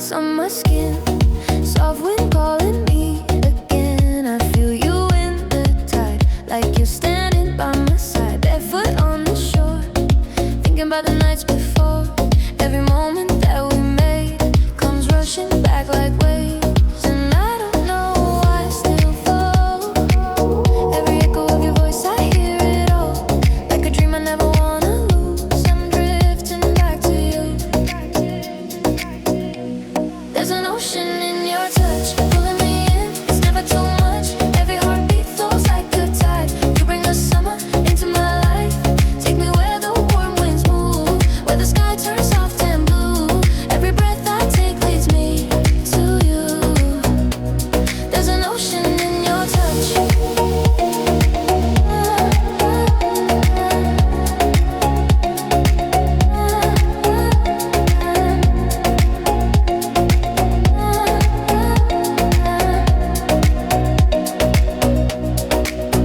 ice on my skin. Soft wind calling me again. I feel you in the tide, like you're standing by my side. Barefoot on the shore, thinking about the nights before. Every moment that we made comes rushing back like waves, and I don't know why I still fall. Every echo of your voice, I hear it all, like a dream I never wanna lose. I'm drifting back to you. There's an ocean in your touch, pulling me in. It's never too much. Every heartbeat flows like a tide. You bring the summer into my life. Take me where the warm winds move, where the sky turns soft and blue. Every breath I take leads me to you. There's an ocean in your touch.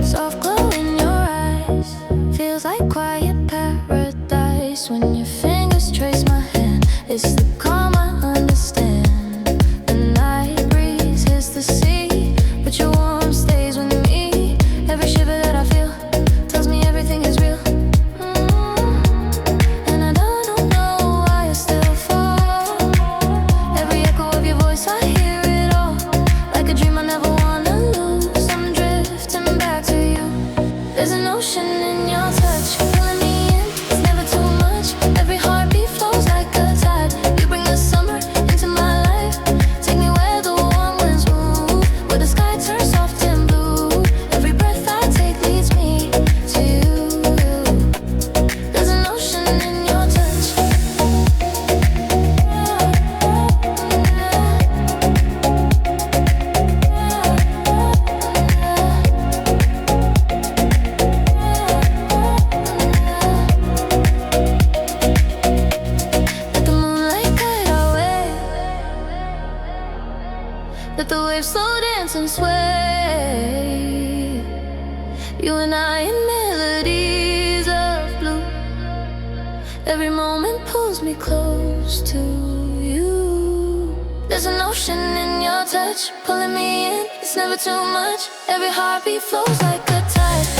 Soft glow in your eyes, feels like quiet paradise. When your fingers trace my hand, it's the calm I understand. The night breeze hits the sea, but your warmth stays with me. Every shiver that I feel tells me everything is real. And I don't know why I still fall. Every echo of your voice, I hear it all, like a dream I never wanna lose. I'm drifting back to you. There's an ocean in your touch, pulling me in. It's never too much. Every heartbeat flows like a tide. You bring the summer into my life. Take me where the warm winds move, where the sky turns soft and blue. Every breath I take leads me to you. There's an ocean in your touch. Let the moonlight guide our way. Let the waves slow dance and sway. You and I in melodies of blue. Every moment pulls me close to you. There's an ocean in your touch, pulling me in. It's never too much. Every heartbeat flows like a tide.